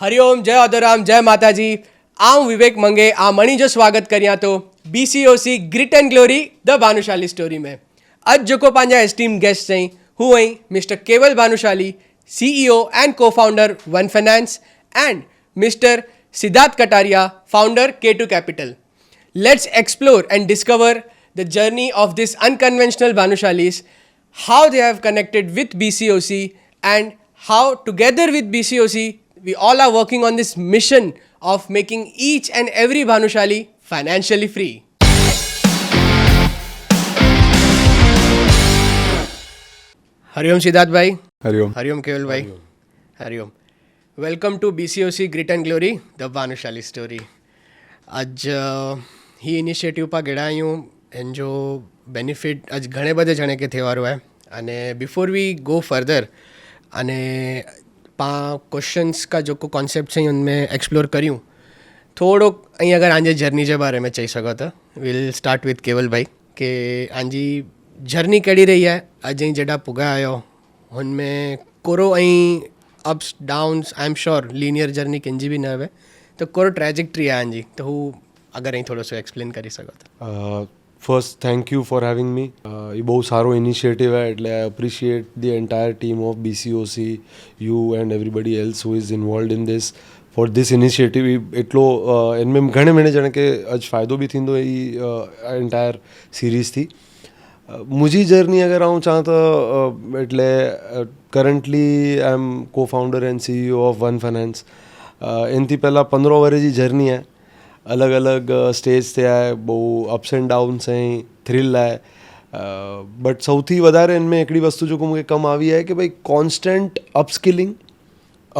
હરિઓમ, જય અદોરામ, જય માતાજી. આ હું વિવેક મંગે. આ મણી જો સ્વાગત કર્યા તો BCOC greet and glory the Bhanushali story में अज जोको पंहिंजा एस्टीम गेस्ट चई हूँ आई मिस्टर केवल भानुशाली CEO एंड को founder one finance and mister Siddharth Kataria founder K2 capital. Let's explore and discover the journey of this unconventional Bhanushalis, how they have connected with BCOC and how together with BCOC we all are working on this mission of making each and every Bhanushali financially free. हरिओम सिद्धार्थ भाई. हरिओम. हरिओम केवल भाई. हरिओम. Welcome to BCOC greet and glory the Bhanushali story. आज ही initiative पर गेड़ा आयूँ एन जो बेनिफिट आज घणे बधे जणे के थेवारो है अने बिफोर वी गो फर्दर अने क्वेश्चंस का जो कॉन्सेप्ट है उनमें एक्सप्लोर करूँ थोड़ो अँ अगर आंजे जर्नी के बारे में चई सको तो विल स्टार्ट विथ केवल भाई के आंजी जर्नी कड़ी रही है अज जड़ा पुगा आयो उनमें कोरो uh ups downs I am sure linear journey कंजी भी न हुए तो कोरो ट्रेजेक्टरी है आंजी तो हूँ अगर अँ थोड़ो सो एक्सप्लेन करी सको तो. First thank you for having me. ये बहुत सारो इनिशिएटिव है એટલે I appreciate the entire team of BCOC you and everybody else who is involved in this for this initiative एटलो इनमें घणे महीने जणे के अज फ़ायदो भी थींदो एंटायर सीरीज़ थी. मुझी जर्नी अगर आऊँ चाह तो एटले currently I am co founder and CEO of One Finance. एनथी पहला 15 वर्ष की जर्नी है. अलग अलग स्टेज थे है बहु अप्स एंड डाउन्स हैं थ्रिल है बट सौथी वधारे इनमें एकड़ी वस्तु जो मुझे कम आई है कि भाई constant upskilling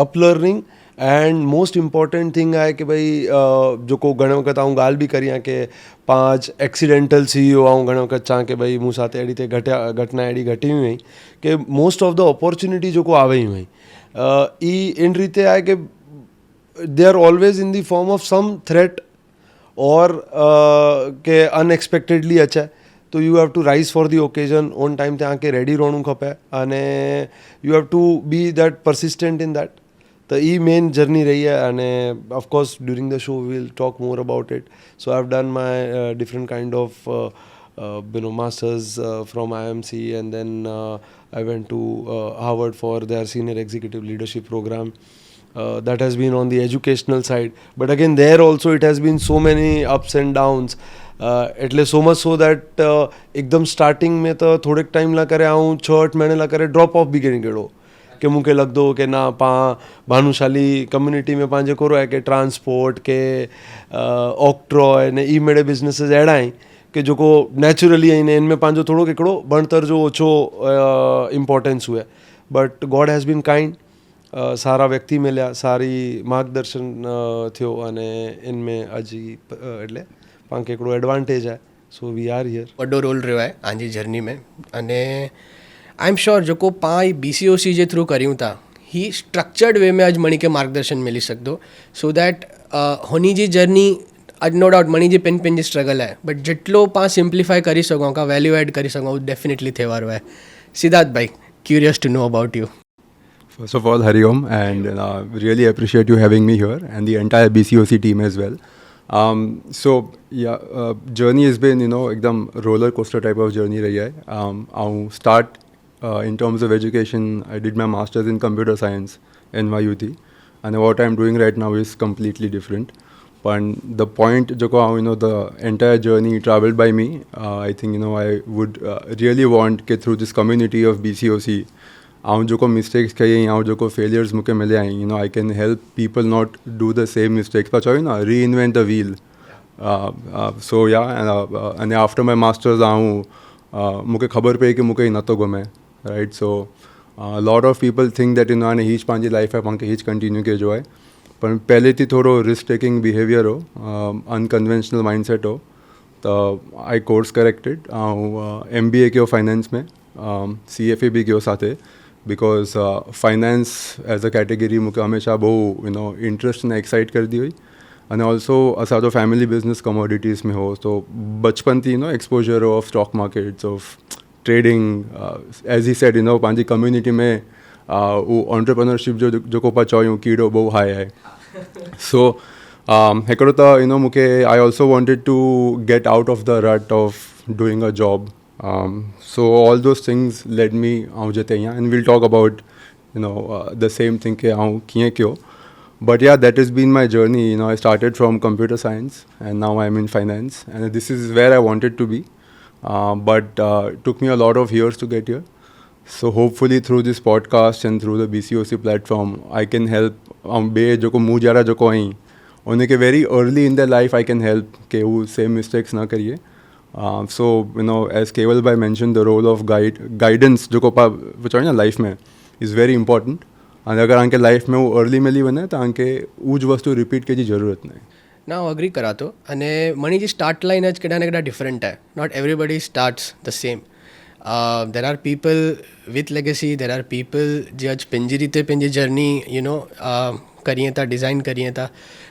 up learning and most important thing है कि भाई जो को घणे वक्त आऊँ गाल भी करी के 5 एक्सीडेंटल CEO आऊँ घणे वक्त चाह के भाई मूँ साथ अड़ी घटना अड़ी घटी हुई कि मोस्ट ऑफ द अपॉर्चुनिटी जो को आवे हुई ई इन रीते है कि they are always in the form of some threat और के अनएक्सपेक्टेडली अच्छा तो you have to rise for the occasion on time ते आके रेडी रहणु खपे अने you have to be that persistent in that. तो ये मेन जर्नी रही है अने of course during the show we will talk more about it. So I have done my different kind of masters from IMC and then I went to Harvard for their senior executive leadership program. That has been on the educational side, but again there also it has been so many ups and downs. એટલે so much so that एकदम starting में तो थोड़े time ला करे आऊँ 6-8 महीने ला करे drop of भी करी गेड़ो कि मूंखे लॻंदो कि ना पा भानुशाली कम्युनिटी में पंहिंजे कोरो आहे कि ट्रांसपोर्ट के ऑक्ट्रॉय ने ई मेड़े बिजनेसिस अहिड़ा आहिनि कि जेको नेचुरली आहिनि इनमें पंहिंजो थोरो हिकिड़ो बणतर जो ओछो इम्पोर्टेंस हुए but God has been kind. सारा व्यक्ति मिल्या सारी मार्गदर्शन थियो अने इनमें अजी એટલે पाण खे हिकिड़ो एडवांटेज आहे सो वी आर हियर. वॾो रोल रहियो आहे तव्हांजी जर्नी में अने आई एम श्योर जेको पाण BCOC जे थ्रू करियूं था ही स्ट्रक्चर्ड वे में अॼु मणी खे मार्गदर्शन मिली सघंदो सो दैट हुनी जी जर्नी अॼु नो डाउट मणी जी पिन जी स्ट्रगल आहे बट जेटलो पाण सिम्प्लीफाई करी सघूं का वैल्यू एड करी सघूं उहो डेफिनेटली थिए वारो आहे. सिद्धार्थ भाई, curious to know about you. First of all, Hariom, and really appreciate you having me here and the entire BCOC team as well. Journey has been, ekdam roller coaster type of journey rahi hai. I'll start in terms of education. I did my master's in computer science in NYUT, and what I'm doing right now is completely different. But the point, the entire journey traveled by me, I think, I would really want to through this community of BCOC, आऊँ जो को mistakes कई आऊँ जो को failures मूंखे मिले I I can help people not do the same mistakes पर चयो ना री इन्वेंट द व्हील. सो या अने आफ्टर माय मास्टर्स आऊँ मूंखे ख़बर पई कि मूंखे नथो गमे right. So lot of people think that हाणे हीच पंहिंजी लाइफ आहे पाण खे हीच कंटिन्यू कजो आहे पर पहले थी थोरो रिस्क टेकिंग बिहेवियर हो अनकन्वेंशनल माइंड सेट हो तो आई कोर्स करेक्टेड ऐं MBA कयो फाइनेंस में CFA भी कयो साथे because finance as a category मूंखे हमेशह बहु इंटरेस्ट ने एक्साइट करदी हुई अने ऑल्सो असांजो फैमिली बिजनेस कमोडिटीज़ में हो तो बचपन थी exposure of stock markets of trading as he said पंहिंजी कम्युनिटी में उहो ऑन्टरप्रेन्योरशिप जो जेको पिया चयूं कीड़ो बहु हाई आहे सो हिकिड़ो त मूंखे I also wanted to get out of the rut of doing a job so all those things led me ऐं जिते आहियां and will talk about the same thing के ऐं कीअं कयो But yeah, that has been my journey. I started from computer science and now I'm in finance. And this is where I wanted to be. But it took me a lot of years to get here. So hopefully through this podcast and through the BCOC platform, I can help joko mu jara joko ahi unke very early in their life I can help ke wo same mistakes na kariye. So as Keval bhai mentioned, the role of guidance joko pa na life mein is very important. અને અગર આંકે life મેં હું early મેલી બને તો આંકે ઉ જ વસ્તુ રિપીટ કે જરૂરત નહીં ના હું અગ્રી કરાતો અને મણી જે સ્ટાર્ટ લાઈન જ કેડા ને કેડા ડિફરન્ટ है not everybody starts the same there are people with legacy there are people जे अज पंहिंजी रीते पंहिंजी जर्नी करिए था डिज़ाइन करिए था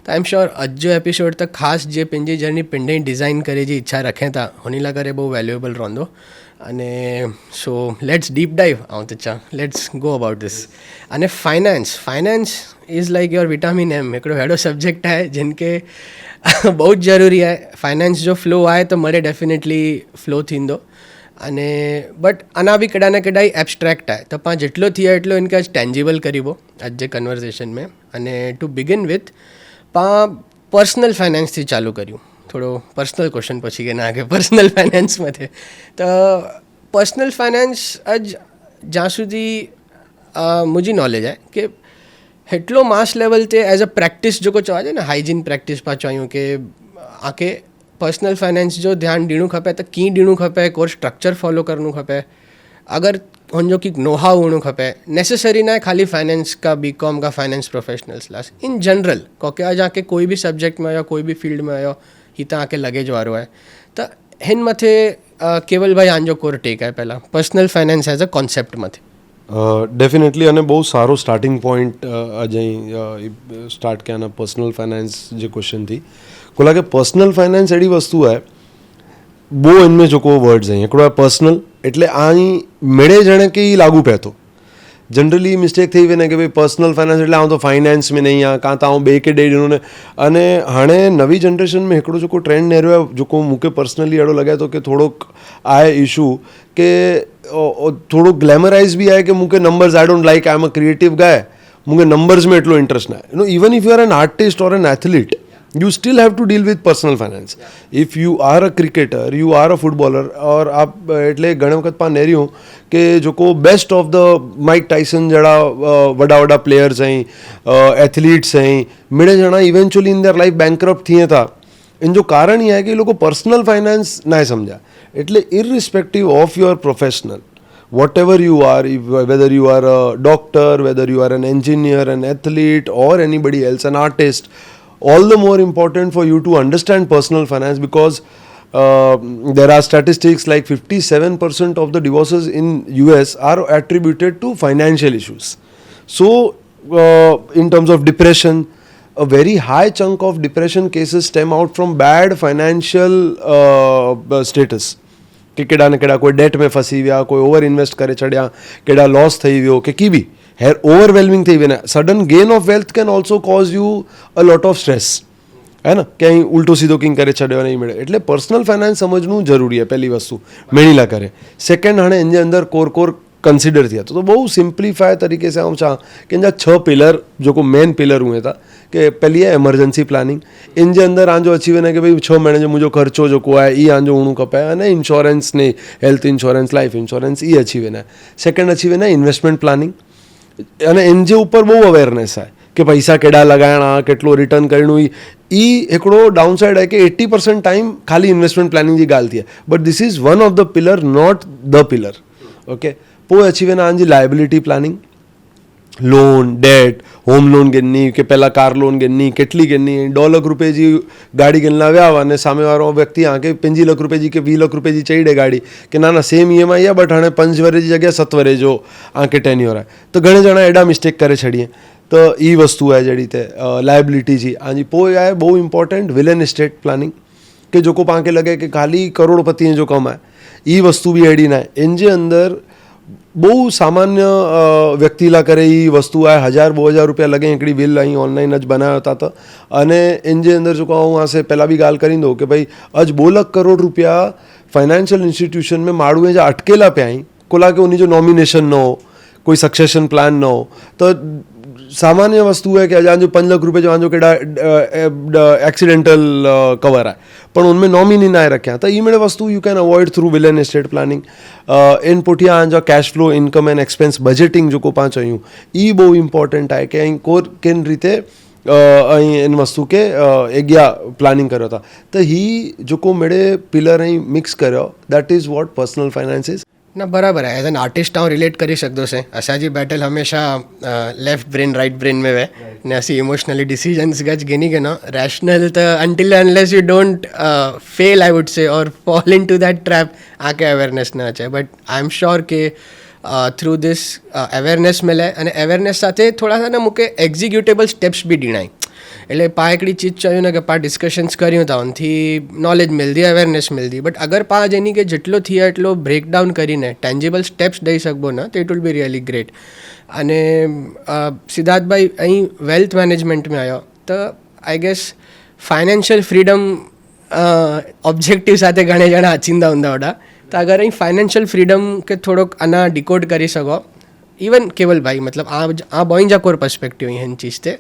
तो आई एम श्योर अज जो एपिसोड तक ख़ास जे पंहिंजी जर्नी पिंडे डिज़ाइन करे जी इच्छा रखें था हुन लाइ करे बहु वैल्यूएबल रहंदो અને સો લેટ્સ ડીપ ડાઈવ આવું તો ચા લેટ્સ ગો અબાઉટ ધીસ અને finance is like your vitamin M हिकिड़ो अहिड़ो सब्जेक्ट आहे जिन खे બહુ જ જરૂરી आहे फाइनेंस जो फ्लो आहे त मरे डेफिनेटली फ्लो थींदो અને બટ આના બી કેડા ને કેડા એબ્સ્ટ્રેક્ટ आहे त पाण જેટલો थिए એટલો इनके अॼु टेंजिबल करीबो अॼु जे कन्वर्सेशन में અને टू बिगिन विथ पाण पर्सनल फाइनेंस थी चालू કર્યું थोड़ो पर्सनल क्वेश्चन पछी के ना के पर्सनल फाइनेंस में थे तो पर्सनल फाइनेंस अज ज्यां सुधी मुझी नॉलेज है कि हेटलो मास लेवल ते एज अ प्रैक्टिस जो को चवा जाए ना हाइजीन प्रैक्टिस पा चयूं कि आके पर्सनल फाइनेंस जो ध्यान ॾियणो खपे त कीअं ॾियणो खपे कोई स्ट्रक्चर फॉलो करणो खपे अगर हुनजो की नो हाउ होणो खपे नेसेसरी ना है खाली फाइनेंस का बीकॉम का फाइनेंस प्रोफेशनल्स लास इन जनरल क्योंकि आज आके कोई भी सब्जेक्ट में आयो कोई भी फील्ड में आयो ही त आके लगेज वारो आहे त हिन मथे केवल भाई आंजो कोर टेक आहे પહેલાં personal finance as a concept मथे डेफिनेटली અને બહુ સારો સ્ટાર્ટિંગ પોઈન્ટ અજય સ્ટાર્ટ કયાના પર્સનલ ફાઇનાન્સ જે ક્વેશ્ચનથી કોલા કે પર્સનલ ફાઇનાન્સ એડી વસ્તુ आहे બહુ એનમે જોકો વર્ડ્સ અહીં हिकिड़ो आहे पर्सनल એટલે અહીં મેળે જણે કે ई लागू पिए थो जनरली मिस्टेक थी वञे कि भाई पर्सनल फाइनेंस એટલે आउं तो फाइनेंस में नहीं आहियां कां त आउं ॿिए खे ॾेई ॾिनो ने अने हाणे नवी जनरेशन में हिकिड़ो जेको ट्रेंड नेरियो आहे जेको मूंखे पर्सनली अहिड़ो लॻे थो कि थोड़ोक आहे इशू कि थोड़ो ग्लैमराइज़ बि आहे कि मूंखे numbers I don't like I am a creative guy मूंखे नंबर्स में एटलो इंट्रस्ट न आहे even if you are an artist or an athlete you still have to deal with personal finance. If you are a cricketer, you are a footballer और आप એટલે ઘણી વખત પા નેર્યું કે જોકો best of the Mike Tyson જડા વડા વડા પ્લેયર્સ અહીં એથलीट्स અહીં मिड़े ॼणा eventually in their life bankrupt थिए था इन जो कारण ये है कि लोग पर्सनल फाइनेंस ना समझा એટલે irrespective of your professional whatever you are, whether you are a doctor, whether you are an engineer, an athlete or anybody else, an artist, all the more important for you to understand personal finance because there are statistics like 57% of the divorces in US are attributed to financial issues. So in terms of depression, a very high chunk of depression cases stem out from bad financial status. कि केड़ा ने केड़ा कोई date में फसी विया कोई over invest करे छड़िया केड़ा लॉस थी वियो के की भी हेर ओवरवेलमिंग थी vena sudden gain of wealth can also cause you a lot of stress है ना कहीं उल्टो सीधो किंग करे छड़ियो नहीं मिले એટલે पर्सनल फाइनेंस समझणु जरूरी है पहली वस्तु मेणीला करे सेकंड हाणे इन अंदर कोर कंसिडर थिया तो बहुत सिंप्लीफाई तरीके से हम चाह कि इन 6 पिलर जो को मेन पिलर हुए था कि पहली है एमरजेंसी प्लानिंग इन जे अंदर आंजो अची वने कि भाई 6 महीने जो मुझो खर्चो जो को है ई आंजो हुणु खपे अने इंश्योरेंस ने हेल्थ इंश्योरेंस लाइफ इंश्योरेंस ई अची वने सेकंड अची वने इन्वेस्टमेंट प्लानिंग अने इन जे ऊपर बहुत अवेरनेस है कि पैसा केड़ा लगाणा केटलो रिटर्न करणु ई हिकिड़ो डाउन साइड है कि 80% टाइम खाली इन्वेस्टमेंट प्लानिंग जी ॻाल्हि थी आहे but this is one of the pillar not the pillar okay पोइ अची वेंदा आहिनि जी liability planning loan debt home loan गिननी कि पहला कार लोन गिननी केटली गिननी 2 लाख रुपए जी गाड़ी गिनला विया हुआ अने सामे वारो व्यक्ति आके 5 लाख रुपए जी के 20 लाख रुपए जी चई ॾे गाड़ी कि ना सेम EMI आहे बट हाणे 5 वरे जी जगह 7 वरे जो आके टेन्योर आहे तो घणे ॼणा एॾा मिस्टेक करे छॾिए तो ई वस्तु आहे जहिड़ी ते लाइबिलिटी जी हांजी पोइ आहे बहु इंपॉर्टेंट विलन एस्टेट प्लानिंग कि जेको पाण खे लॻे कि ख़ाली करोड़पतिअ जो कमु आहे ई वस्तु बि अहिड़ी न आहे इन जे अंदरि બહુ સામાન્ય વ્યક્તિ લા કરે એ વસ્તુ આ 1000-2000 રૂપિયા લગે हिकिड़ी बिल અહીં ઓનલાઈન જ બનાવ્યો હતા તો અને इन जे अंदर जेको आऊं आसे પહેલાં બી ગાલ કરી દઉં કે ભાઈ अज 2 लाख करोड़ रुपया फाइनेंशियल इंस्टीट्यूशन में माण्हू जा अटकेला पिया आहिनि कोला के उन जो नॉमिनेशन न हो कोई सक्सेशन प्लान न हो तो सामान्य वस्तु है कि अजान जो 5 लाख रुपए जो आंजो केड़ा एक्सीडेंटल कवर है पण उनमें नॉमिनी ना रखा तो ई मेरे वस्तु you can avoid through will and estate planning इन पुठिया आंजा cash flow income and expense budgeting जो को पाँच आयूं ई बहुत इम्पोर्टेंट है कि कोर किन रीते इन वस्तु के एग्या प्लानिंग करो था तो ही जो को मेरे पिलर અહીં મિક્સ કર્યો that is what personal finance is ના બરાબર है एज एन आर्टिस्ट હું રિલેટ કરી શકતો છે અસાજી બેટલ હંમેશા લેફ્ટ બ્રેન રાઇટ બ્રેન में वे ने असी इमोशनली डिसीजन्स गज गिनी के ना रैशनल तो until unless you don't fail I would say or fall into that trap आके अवेरनेस ना છે बट आई एम श्योर કે થ્રુ ધીસ અવેરનેસ મળે અને અવેરનેસ સાથે થોડા સારા મૂકે એક્ઝિક્યુટેબલ સ્ટેપ્સ બી ડીણાય એટલે પા એકડી ચીજ ચાલ્યું ને કે પા ડિસ્કશન્સ કર્યું હતા ઉનથી નોલેજ મિલતી અવેરનેસ મિલતી બટ અગર પા જેની કે જેટલો થયા એટલો બ્રેકડાઉન કરીને ટેન્જિબલ સ્ટેપ્સ દઈ શકબો ને તો it will be really great અને સિદ્ધાર્થભાઈ અહીં વેલ્થ મેનેજમેન્ટમાં આવ્યો તો I guess financial freedom objective સાથે ઘણા જણા અચિંદા ઊંધા વડા તો અગર અહીં ફાઇનાન્શિયલ ફ્રીડમ કે થોડોક આના ડિકોડ કરી શકો ઇવન કેવલભાઈ મતલબ આ બોઈંજા કોર પર્સપેક્ટિવ અહીં ચીજ તે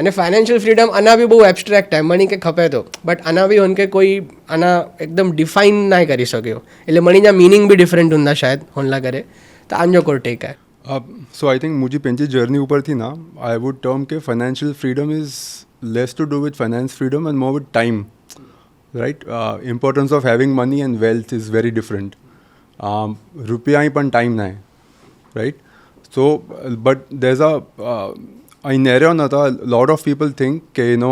અને ફાઇનાન્શિયલ ફ્રીડમ આના બી બહુ એબ્સ્ટ્રેક્ટ है મણી કે ખપે તો બટ આના બી હોન કે કોઈ આના એકદમ ડિફાઇન ના કરી શક્યો એટલે મણીના મીનિંગ બી ડિફરન્ટ ਹੁੰਦਾ શાયદ હોનલા કરે તો આંજો કોર ટેક है सो आई थिंक मुझे पंहिंजी जर्नी ऊपर थी ना आई वुड टर्म के financial freedom is less to do with finance freedom and more with time right importance of having money and wealth is very different rupiya hi pan time nahi right so but there's a I narrow na tha a lot of people think ke you know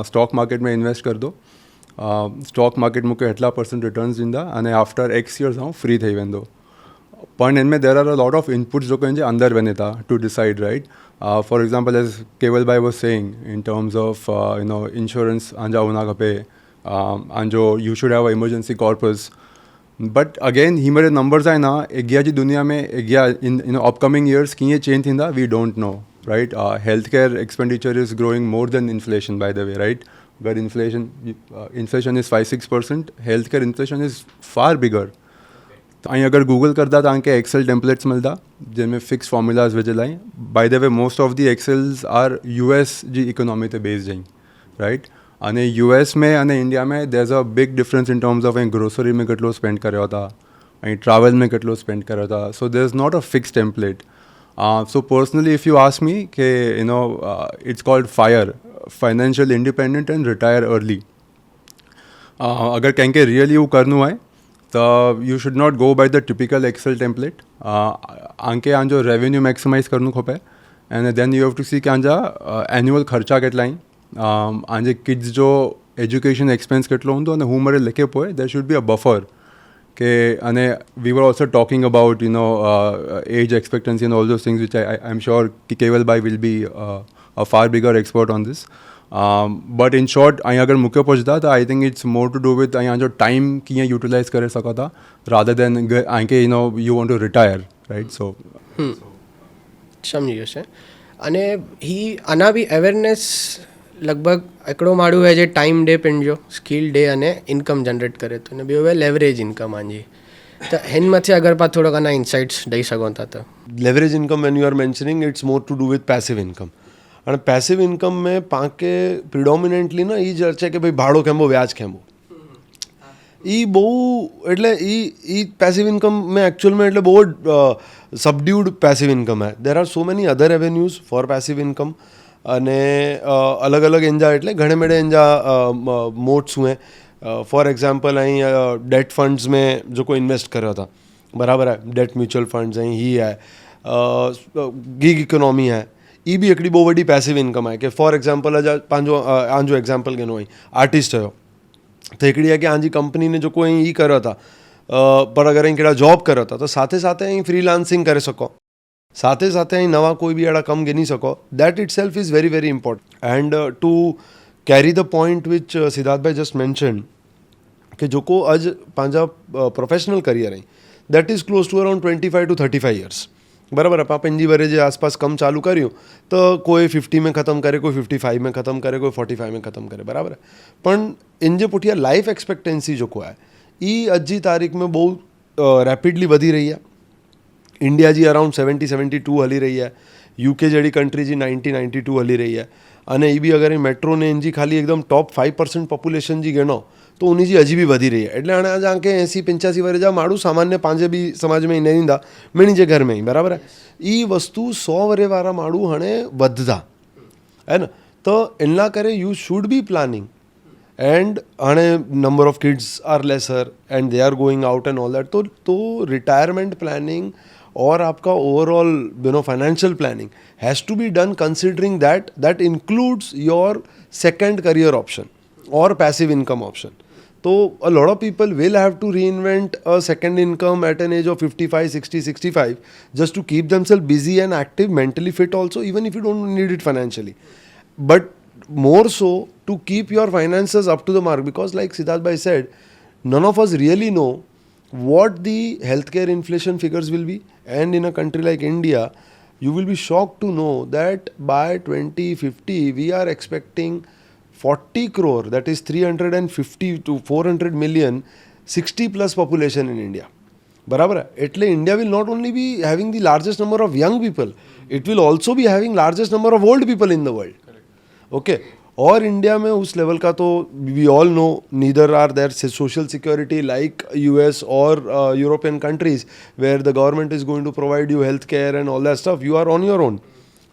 stock market mein invest kar do stock market muke etla % returns dinda and after x years free thai vendo પણ એમાં there are a lot of inputs जो कहेंगे अंदर बने था to decide right for example as Kevalbhai was saying in terms of you know insurance anja hona kape and you should have an emergency corpus but again ही मेरे numbers है ना एग्या जी दुनिया में एग्या in upcoming years कीअं change थींदा we don't know right healthcare expenditure is growing more than inflation by the way right अगर inflation is 5-6% healthcare inflation is far bigger तो અહીં अगर गूगल करता तो तव्हांखे एक्सेल टेम्पलेट्स मिलता जंहिंमें फिक्स फॉर्मूलाज विझियल आहिनि by the way most of the excels are US जी इकोनॉमी ते बेस्ड आहिनि राइट અને US में અને इंडिया में there is a big difference in terms of અહીં ગ્રોસરી में કેટલો સ્પેન્ડ કર્યો હતા અહીં ટ્રાવેલ में કેટલો સ્પેન્ડ કર્યો હતા so there is not a fix template so personally if you ask me કે you know it's called FIRE financial independent and retire early अगर कंहिंखे रियली એવું કરવું હોય તો you should not go by the typical Excel template આંકે આંજો revenue maximize કરવું ખપે and then you have to see કે આંજા એન્યુઅલ ખર્ચા કેટલા અહીં આંજે કિડ્સ જો એજ્યુકેશન એક્સપેન્સ કેટલો હूंदो અને હું મારે લખે પોए there should be a buffer કે અને we were also talking about you know age expectancy and all those things which I'm sure Kevalbhai will be a far bigger expert on this but in short અહીં અગર મૂક્યો પહોંચતા તો I think it's more to do with અહીંયા જો time कीअं utilise કરી શકો था rather than આંકે you know you want to retire right so સમજી ગયો છે અને ही આના બી અવેરનેસ લગભગ એકડો માળું હોય જે ટાઈમ ડે પેન્ડજો સ્કિલ ડે અને ઇન્કમ જનરેટ કરે તો ને બે હવે લેવરેજ ઇન્કમ આંજી તો હેનમાંથી અગર પા થોડોક આના ઇન્સાઇટ્સ દઈ શકો તો leverage income when you are mentioning it's more to do with passive income અને પેસિવ ઇન્કમ મેં પાંકે પ્રિડોમિનેન્ટલી ના એ જ છે કે ભાઈ ભાડો કેમો વ્યાજ કેમો એ બહુ એટલે એ પેસિવ ઇન્કમ મેં એકચ્યુઅલમાં એટલે બહુ સબડ્યુડ પેસિવ ઇન્કમ હે there are so many other avenues for passive income અને અલગ અલગ એંજા એટલે ઘણે મેળે એંજા મોડ્સ हुए फॉर एग्जाम्पल અહીં डेट फंड्स में जो कोई इन्वेस्ट કર્યો था बराबर है डेट म्यूचुअल फंड्स અહીં ही है गीग इकोनॉमी है એ બી એકડી બહુ વડી પેસિવ ઇન્કમ आहे કે ફોર એક્ઝામ્પલ આંજો એક્ઝામ્પલ કેનો અહીં આર્ટિસ્ટ हुयो તો हिकिड़ी आहे कि आंजी कंपनी जो कोई ई करो था पर अगर અહીં कहिड़ा जॉब करो था तो साथे साथे અહીં फ्रीलांसिंग करे सको साथे साथे અહીં नवा कोई बि अहिड़ा कम गिनी सको that itself is very very important and to carry the point which Siddharth भाई जस्ट मैंशन कि जेको अॼु पंहिंजा प्रोफेशनल करियर आहिनि that is close to around 25 to 35 years. बराबर है. आप पंजी वरे जे आसपास कम चालू કર્યું તો કોઈ 50 में ख़त्म करे, कोई 55 में ख़त्म करे, कोई 45 में ख़त्म करे. बराबर है. पण इन जे पुठिया लाइफ एक्सपेक्टेंसी जेको आहे ई अॼु जी तारीख़ में बहुत रैपिडली वधी रही है. इंडिया जी अराउंड 70-72 हली रही है. यूके जहिड़ी कंट्री जी 90-92 हली रही है. अने ई बि अगरि मेट्रो ने इन जी खाली एकदम टॉप 5% पॉपुलेशन जी गिणो तो उन जी अजी बि वधी रही है. એટલે हाणे तव्हांखे 80-85 वरे जा माण्हू सामान्य पंहिंजे बि समाज में न ईंदा मिणी जे घर में ई. बराबर आहे. ई वस्तु 100 वरे वारा माण्हू हाणे वधदा है न. त इन लाइ करे you should be planning and हाणे number of kids are lesser and they are going out and all that. तो रिटायरमेंट प्लानिंग और आपका overall financial planning has to be done considering that includes your second career option और passive income option. तो a lot of people will have to reinvent a second income at an age of 55, 60, 65 just to keep themselves busy and active, mentally fit also, even if you don't need it financially. But more so to keep your finances up to the mark, because like Siddharth Bhai said, none of us really know what the healthcare inflation figures will be. And in a country like India, you will be shocked to know that by 2050 we are expecting 40 crore, that is 350 to 400 million 60 plus population in India. बराबर है. એટલે India will not only be having the largest number of young people, it will also be having largest number of old people in the world. Okay. और India में उस level का तो we all know neither are there social security like US और European countries where the government is going to provide you health care and all that stuff. You are on your own.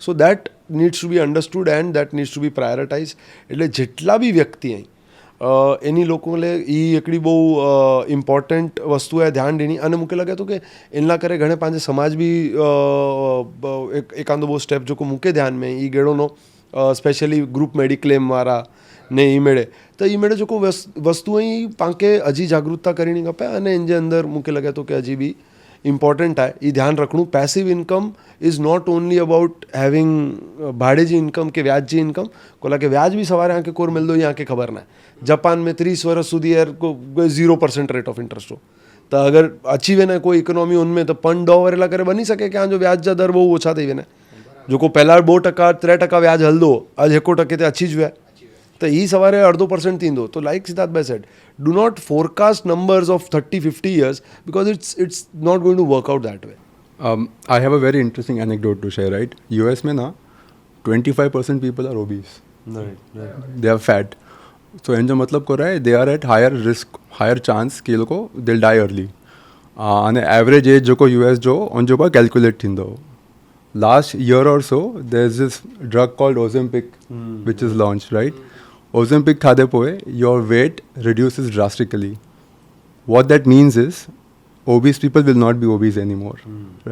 So that needs to be understood and that needs to be prioritize. એટલે જેટલા બી વ્યક્તિ અહીં એની લોકોને એ એકડી બહુ important વસ્તુ એ ધ્યાન ॾिनी. અને મૂકે લગે તો કે એના કરે ઘणे पंहिंजे समाज बि एकांदो બહુ સ્ટેપ जेको મૂકે ध्यान में ई गेड़ोनो स्पेशली ग्रुप मेडिक्लेम वारा ने ई मेड़े त ई मेड़े जेको वस्तु ई पाण खे अजी जागरूकता करणी खपे. અને इन जे अंदरि मूंखे लगे थो कि अजी बि इम्पॉर्टेंट है ये ध्यान रखणु. Passive income is not only about having भाड़े जी इनकम के व्याज जी इनकम. कोला के व्याज भी सवारे आके कोर मिलंदो या आके ख़बर न आहे. जापान में 30 वर्ष सुधी यार को 0% रेट ऑफ इंटरेस्ट हो तो अगर अची वेने कोई इकोनॉमी उनमें तो पण 10 वरेला करे बनी सके कि जो व्याज जा दर बहु ओछा थी वेने. जो को पहला 2% 3% व्याज हलंदो अॼु 1% ते अची ज विया तो ई सवारे 0.5% थींदो. तो लाइक सिद्धार्थ भाई said, do not forecast numbers of 30-50 years because it's not going to work out that way. I have a very interesting anecdote to share, right? US में ना 25% people are obese. Right. They are fat. So इन जो मतलब को रहा है, they are at higher risk, higher chance कि लोगों they'll die early. and average age जो को US जो उन जो पर calculate थींदो. Last year or so, there's this drug called Ozempic, which is launched, right? Ozempic खादे पोए, your weight reduces drastically. What that means is, obese people will not be obese anymore,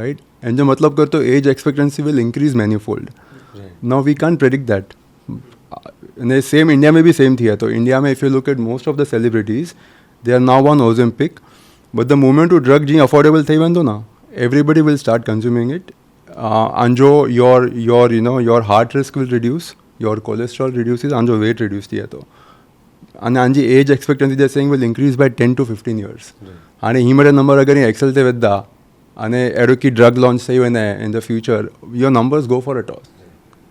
right? And जो मतलब कर तो age expectancy will increase manifold. Right. Now we can't predict that. And the same India में भी same थी है. तो India में if you look at most of the celebrities, they are now on Ozempic. But the moment to drug ji affordable थी वंदो ना, everybody will start consuming it. And जो your heart risk will reduce. Your cholesterol reduces and your weight reduces थी है तो. And anji age expectancy they're saying will increase by 10 to 15 years. And ही मेरे number अगर ये excel ते विदा, and arrow की drug launch सही वने in the future, your numbers go for a toss.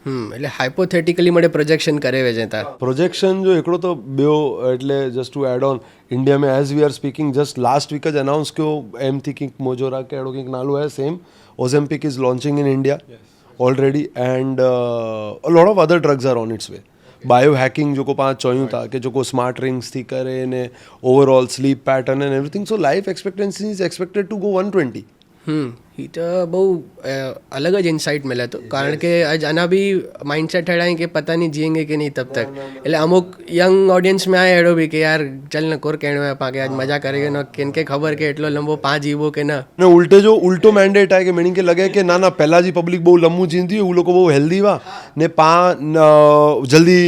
એટલે હાઇપોથેટિકલી મળે પ્રોજેક્શન કરે વે જતા પ્રોજેક્શન જો એકડો તો ॿियो એટલે just to add on India में as we are speaking just last week ज अनाउंस कयो एम थी किंग मोजोरा के अहिड़ो किंग नालो आहे same Ozempic is launching in India already and a lot of other drugs are on its way. Biohacking जो को पाण चयूं था कि जो को स्मार्ट रिंग्स थी करे ने overall sleep pattern and everything. So life expectancy is expected to go 120. એ તો બહુ अलग જ ઇન્સાઇટ મળે તો કારણ કે આજ આના બી માઇન્ડસેટ હેડાય કે પતા નહીં જીએંગે કે નહીં તબ તક. એટલે અમુક યંગ ઓડિયન્સ में આયા હેડો બી કે યાર ચલ ને કોર કહેણો है पाके आज मजा करेंगे न केन के खबर के એટલો લંબો પા જીવો કે ના. ને ઉલટો મેન્ડેટ आहे કે मीनिंग के लगे कि ना પહેલાં जी પબ્લિક બહુ લંબુ જીંदी हुई, લોકો બહુ હેલ્ધી हुआ ने જલ્દી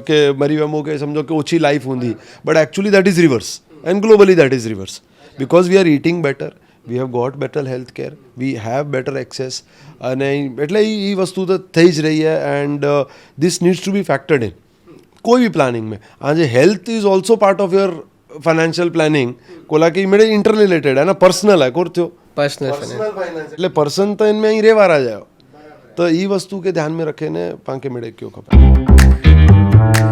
કે મરી વમો કે સમજો કે ઓછી લાઈફ हूंदी. But actually that is reverse and globally that is reverse because we are eating better, we have got better health care, we have better access. અને એટલે એ વસ્તુ તો થઈ જ રહી है and this needs to be factored in कोई भी प्लानिंग में. आज health is also part of your financial planning कोला कि मेरे इंटर रिलेटेड है ना पर्सनल है कोर थयो પર્સનલ पर्सनल फाइनेंस એટલે पर्सन तो इनमें ही रेवारा जाओ तो ई वस्तु के ध्यान में रखे ने पांके मेरे क्यों खपे